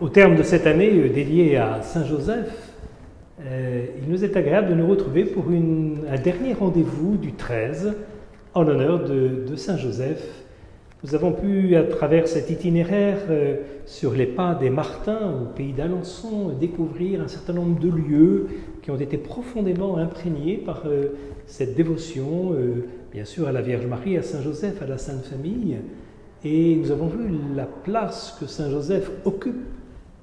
Au terme de cette année dédiée à Saint Joseph, il nous est agréable de nous retrouver pour un dernier rendez-vous du 13 en l'honneur de Saint Joseph. Nous avons pu, à travers cet itinéraire sur les pas des Martins au pays d'Alençon, découvrir un certain nombre de lieux qui ont été profondément imprégnés par cette dévotion, bien sûr à la Vierge Marie, à Saint Joseph, à la Sainte Famille. Et nous avons vu la place que Saint Joseph occupe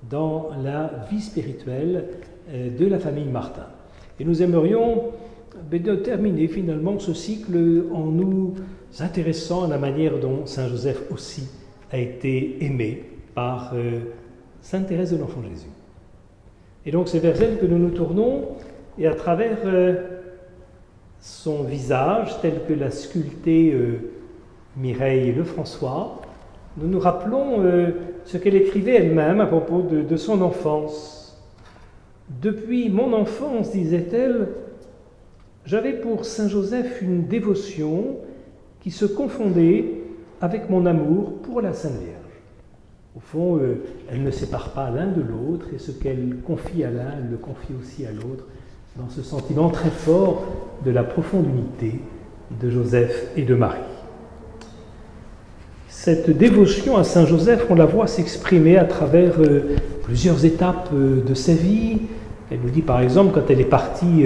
dans la vie spirituelle de la famille Martin. Et nous aimerions terminer finalement ce cycle en nous intéressant à la manière dont Saint Joseph aussi a été aimé par Sainte Thérèse de l'Enfant Jésus. Et donc c'est vers elle que nous nous tournons, et à travers son visage tel que l'a sculpté Mireille Lefrançois, nous nous rappelons ce qu'elle écrivait elle-même à propos de son enfance. « Depuis mon enfance, disait-elle, j'avais pour Saint Joseph une dévotion qui se confondait avec mon amour pour la Sainte Vierge. » Au fond, elle ne sépare pas l'un de l'autre, et ce qu'elle confie à l'un, elle le confie aussi à l'autre, dans ce sentiment très fort de la profonde unité de Joseph et de Marie. Cette dévotion à Saint Joseph, on la voit s'exprimer à travers plusieurs étapes de sa vie. Elle nous dit par exemple, quand elle est partie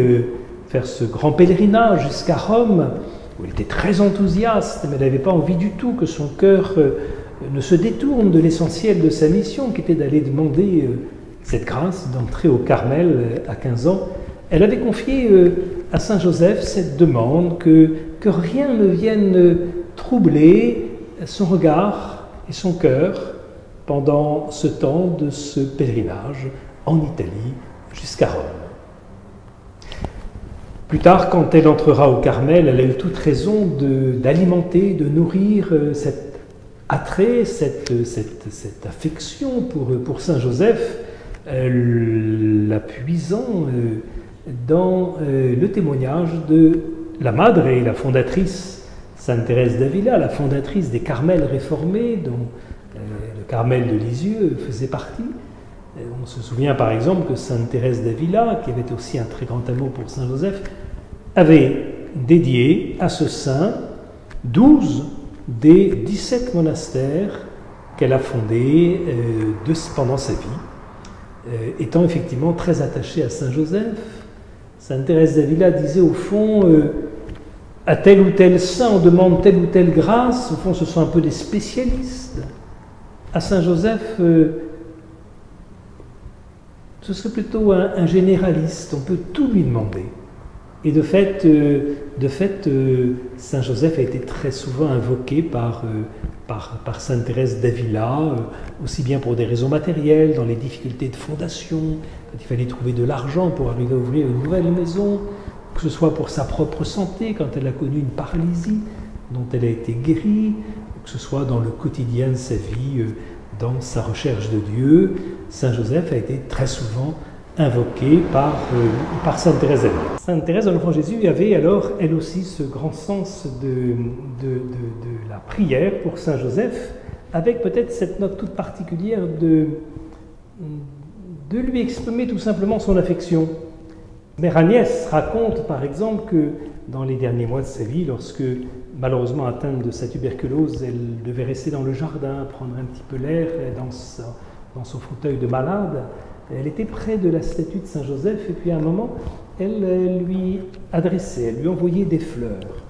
faire ce grand pèlerinage jusqu'à Rome, où elle était très enthousiaste, mais elle n'avait pas envie du tout que son cœur ne se détourne de l'essentiel de sa mission, qui était d'aller demander cette grâce d'entrer au Carmel à 15 ans. Elle avait confié à Saint Joseph cette demande que rien ne vienne troubler son regard et son cœur pendant ce temps de ce pèlerinage en Italie jusqu'à Rome. Plus tard, quand elle entrera au Carmel, elle a eu toute raison d'alimenter, de nourrir cet attrait, cette affection pour Saint Joseph, la puisant dans le témoignage de la Madre et la fondatrice Sainte Thérèse d'Avila, la fondatrice des Carmels réformés, dont le Carmel de Lisieux faisait partie. On se souvient par exemple que Sainte Thérèse d'Avila, qui avait aussi un très grand amour pour Saint Joseph, avait dédié à ce saint 12 des 17 monastères qu'elle a fondés pendant sa vie, étant effectivement très attachée à Saint Joseph. Sainte Thérèse d'Avila disait au fond, à tel ou tel saint on demande telle ou telle grâce, au fond ce sont un peu des spécialistes. À Saint Joseph, ce serait plutôt un généraliste, on peut tout lui demander. Et de fait, Saint Joseph a été très souvent invoqué par Sainte Thérèse d'Avila, aussi bien pour des raisons matérielles, dans les difficultés de fondation, quand il fallait trouver de l'argent pour arriver à ouvrir une nouvelle maison, que ce soit pour sa propre santé, quand elle a connu une paralysie dont elle a été guérie, que ce soit dans le quotidien de sa vie, dans sa recherche de Dieu. Saint Joseph a été très souvent invoqué par Sainte Thérèse d'Avila. Sainte Thérèse de l'Enfant Jésus avait alors, elle aussi, ce grand sens de la prière pour Saint Joseph, avec peut-être cette note toute particulière de lui exprimer tout simplement son affection. Mère Agnès raconte par exemple que dans les derniers mois de sa vie, lorsque malheureusement atteinte de sa tuberculose, elle devait rester dans le jardin, prendre un petit peu l'air dans son fauteuil de malade, elle était près de la statue de Saint Joseph, et puis à un moment, elle lui adressait, elle lui envoyait des fleurs.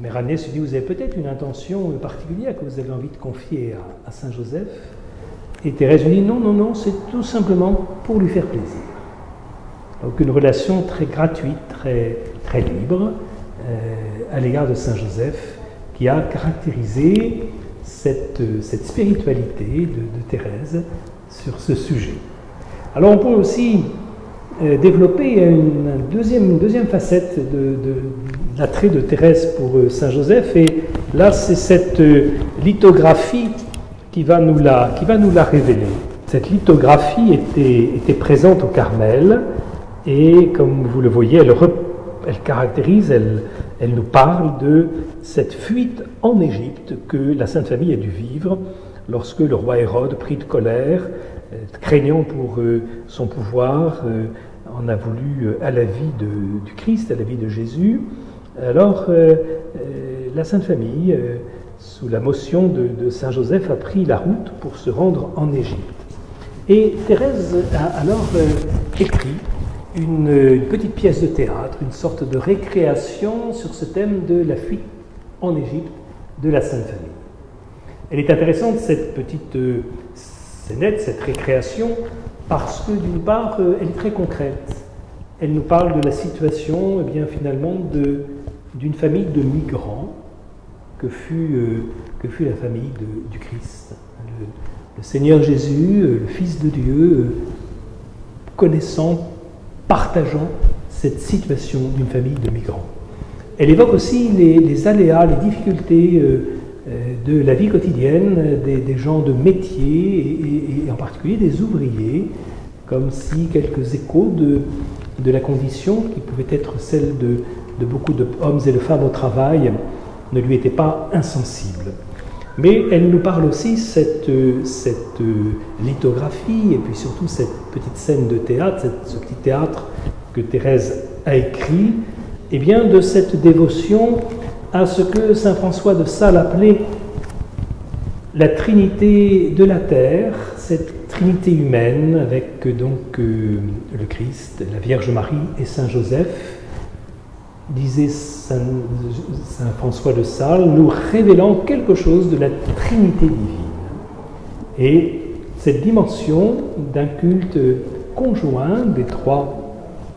Mère Agnès lui dit, vous avez peut-être une intention particulière que vous avez envie de confier à Saint Joseph? Et Thérèse lui dit, non, c'est tout simplement pour lui faire plaisir. Donc une relation très gratuite, très libre à l'égard de Saint Joseph, qui a caractérisé cette spiritualité de Thérèse sur ce sujet. Alors on peut aussi développer une deuxième facette de l'attrait de Thérèse pour Saint Joseph, et là c'est cette lithographie qui va nous la révéler. Cette lithographie était présente au Carmel, et comme vous le voyez, elle caractérise, elle nous parle de cette fuite en Égypte que la Sainte Famille a dû vivre lorsque le roi Hérode, pris de colère, craignant pour son pouvoir, en a voulu à la vie du Christ, à la vie de Jésus. Alors, la Sainte Famille, sous la motion de Saint Joseph, a pris la route pour se rendre en Égypte. Et Thérèse a alors écrit une petite pièce de théâtre, une sorte de récréation sur ce thème de la fuite en Égypte de la Sainte Famille. Elle est intéressante, cette petite scénette, cette récréation, parce que d'une part, elle est très concrète. Elle nous parle de la situation, eh bien, finalement, d'une famille de migrants que fut la famille du Christ. Le Seigneur Jésus, le Fils de Dieu, connaissant, partageant cette situation d'une famille de migrants. Elle évoque aussi les aléas, les difficultés de la vie quotidienne des gens de métier et en particulier des ouvriers, comme si quelques échos de la condition qui pouvait être celle de beaucoup d'hommes et de femmes au travail ne lui étaient pas insensibles. Mais elle nous parle aussi, cette lithographie et puis surtout cette petite scène de théâtre, ce petit théâtre que Thérèse a écrit, eh bien, de cette dévotion à ce que saint François de Sales appelait la Trinité de la terre, cette Trinité humaine avec donc le Christ, la Vierge Marie et saint Joseph, disait saint François de Sales, nous révélant quelque chose de la Trinité divine. Et cette dimension d'un culte conjoint des trois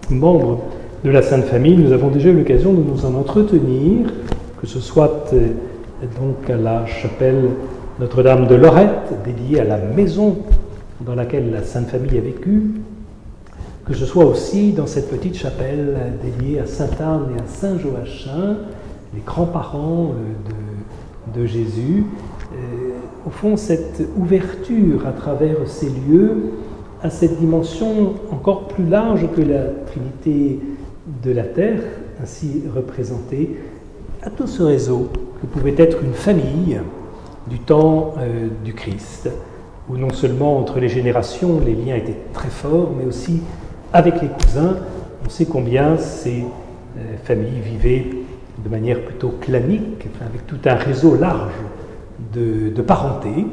membres de la Sainte Famille, nous avons déjà eu l'occasion de nous en entretenir, que ce soit donc à la chapelle Notre-Dame de Lorette, dédiée à la maison dans laquelle la Sainte Famille a vécu, que ce soit aussi dans cette petite chapelle dédiée à Sainte-Anne et à Saint-Joachim, les grands-parents de Jésus. Au fond, cette ouverture à travers ces lieux à cette dimension encore plus large que la Trinité de la terre, ainsi représentée, à tout ce réseau que pouvait être une famille du temps du Christ, où non seulement entre les générations les liens étaient très forts, mais aussi avec les cousins. On sait combien ces familles vivaient de manière plutôt clanique, avec tout un réseau large de parenté,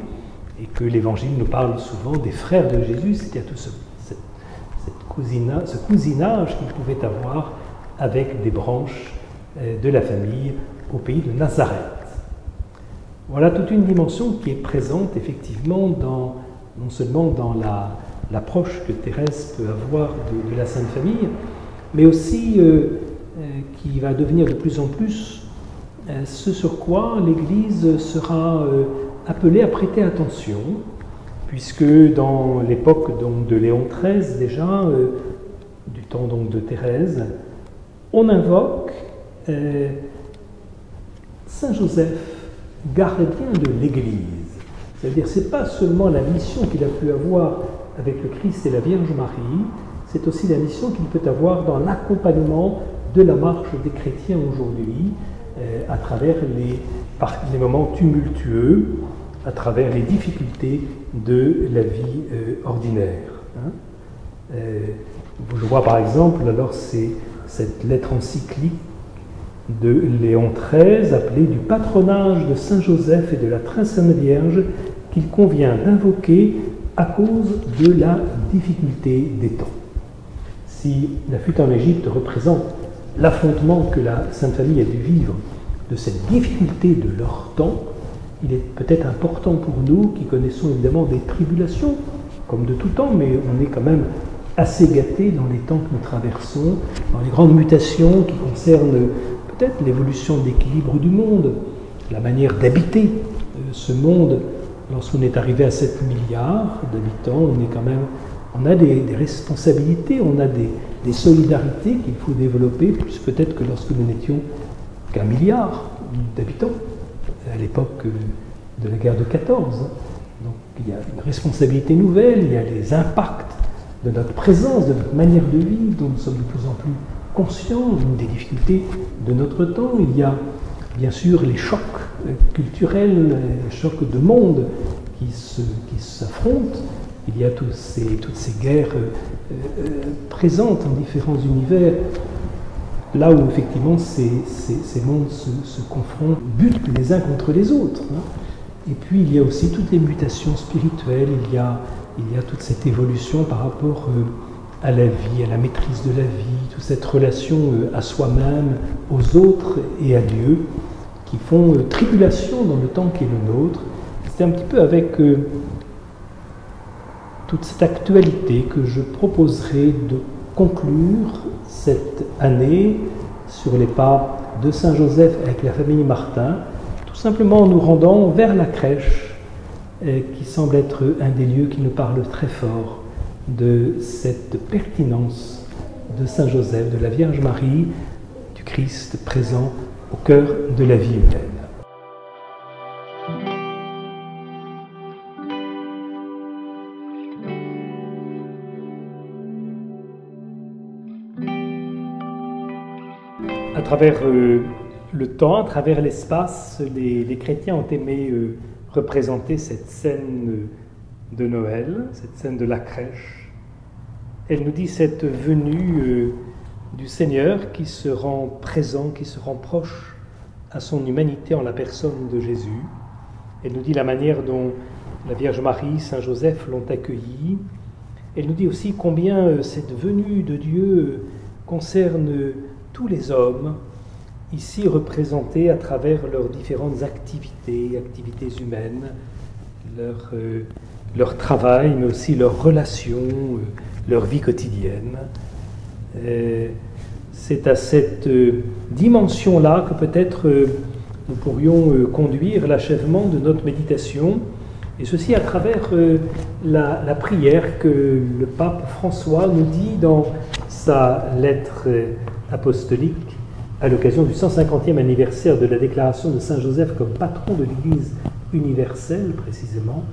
et que l'Évangile nous parle souvent des frères de Jésus, c'est-à-dire tout ce cousinage qu'il pouvait avoir avec des branches de la famille au pays de Nazareth. Voilà toute une dimension qui est présente effectivement non seulement dans l'approche que Thérèse peut avoir de la Sainte Famille, mais aussi qui va devenir de plus en plus ce sur quoi l'Église sera appelée à prêter attention, puisque dans l'époque de Léon XIII déjà, du temps donc de Thérèse, on invoque Saint Joseph, gardien de l'Église. C'est-à-dire, ce n'est pas seulement la mission qu'il a pu avoir avec le Christ et la Vierge Marie, c'est aussi la mission qu'il peut avoir dans l'accompagnement de la marche des chrétiens aujourd'hui, à travers les moments tumultueux, à travers les difficultés de la vie ordinaire. Je vois par exemple, alors c'est cette lettre encyclique de Léon XIII, appelée du patronage de Saint Joseph et de la Très Sainte Vierge, qu'il convient d'invoquer à cause de la difficulté des temps. Si la fuite en Égypte représente l'affrontement que la Sainte Famille a dû vivre de cette difficulté de leur temps, il est peut-être important pour nous, qui connaissons évidemment des tribulations, comme de tout temps, mais on est quand même assez gâtés dans les temps que nous traversons, dans les grandes mutations qui concernent peut-être l'évolution de l'équilibre du monde, la manière d'habiter ce monde. Lorsqu'on est arrivé à 7 milliards d'habitants, on a des responsabilités, on a des solidarités qu'il faut développer, plus peut-être que lorsque nous n'étions qu'1 milliard d'habitants, à l'époque de la guerre de 14. Donc il y a une responsabilité nouvelle, il y a les impacts de notre présence, de notre manière de vivre, dont nous sommes de plus en plus conscient des difficultés de notre temps. Il y a bien sûr les chocs culturels, les chocs de monde qui s'affrontent. Il y a toutes ces guerres présentes en différents univers, là où effectivement ces mondes se confrontent, butent les uns contre les autres. Et puis il y a aussi toutes les mutations spirituelles, il y a toute cette évolution par rapport à la vie, à la maîtrise de la vie, toute cette relation à soi-même, aux autres et à Dieu, qui font tribulation dans le temps qui est le nôtre. C'est un petit peu avec toute cette actualité que je proposerai de conclure cette année sur les pas de Saint-Joseph avec la famille Martin, tout simplement en nous rendant vers la crèche, qui semble être un des lieux qui nous parle très fort de cette pertinence de Saint-Joseph, de la Vierge Marie, du Christ présent au cœur de la vie humaine. À travers le temps, à travers l'espace, les chrétiens ont aimé représenter cette scène de Noël, cette scène de la crèche. Elle nous dit cette venue du Seigneur qui se rend présent, qui se rend proche à son humanité en la personne de Jésus. Elle nous dit la manière dont la Vierge Marie, Saint Joseph l'ont accueilli. Elle nous dit aussi combien cette venue de Dieu concerne tous les hommes, ici représentés à travers leurs différentes activités humaines, leur travail, mais aussi leurs relations, leur vie quotidienne. C'est à cette dimension-là que peut-être nous pourrions conduire l'achèvement de notre méditation, et ceci à travers la prière que le pape François nous dit dans sa lettre apostolique à l'occasion du 150e anniversaire de la déclaration de Saint Joseph comme patron de l'Église universelle, précisément.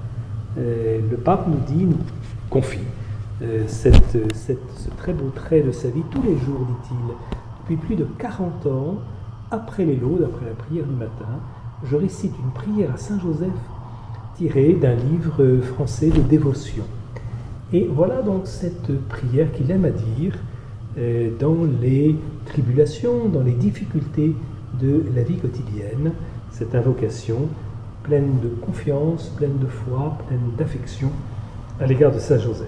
Le pape nous confie ce très beau trait de sa vie tous les jours, dit-il. Depuis plus de 40 ans, après les laudes, après la prière du matin, je récite une prière à Saint Joseph tirée d'un livre français de dévotion. Et voilà donc cette prière qu'il aime à dire dans les tribulations, dans les difficultés de la vie quotidienne, cette invocation pleine de confiance, pleine de foi, pleine d'affection à l'égard de Saint Joseph.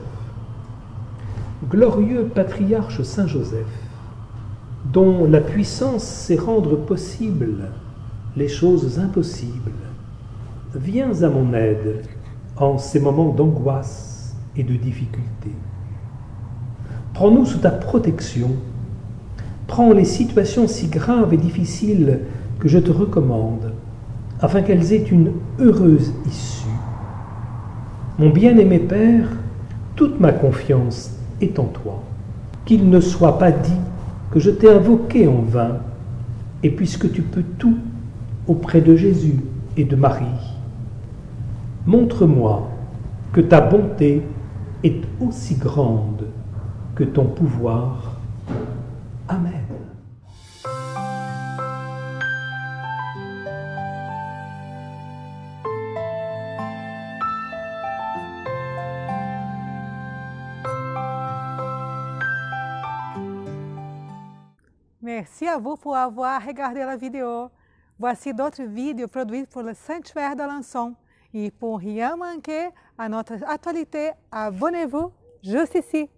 Glorieux patriarche Saint Joseph, dont la puissance sait rendre possible les choses impossibles, viens à mon aide en ces moments d'angoisse et de difficulté. Prends-nous sous ta protection, prends les situations si graves et difficiles que je te recommande, afin qu'elles aient une heureuse issue. Mon bien-aimé Père, toute ma confiance est en toi. Qu'il ne soit pas dit que je t'ai invoqué en vain, et puisque tu peux tout auprès de Jésus et de Marie, montre-moi que ta bonté est aussi grande que ton pouvoir. Amen. Merci à vous pour avoir regardé la vidéo. Voici d'autres vidéos produits pour le Sanctuaire d'Alençon. Et pour rien manquer à notre actualité, abonnez-vous juste ici.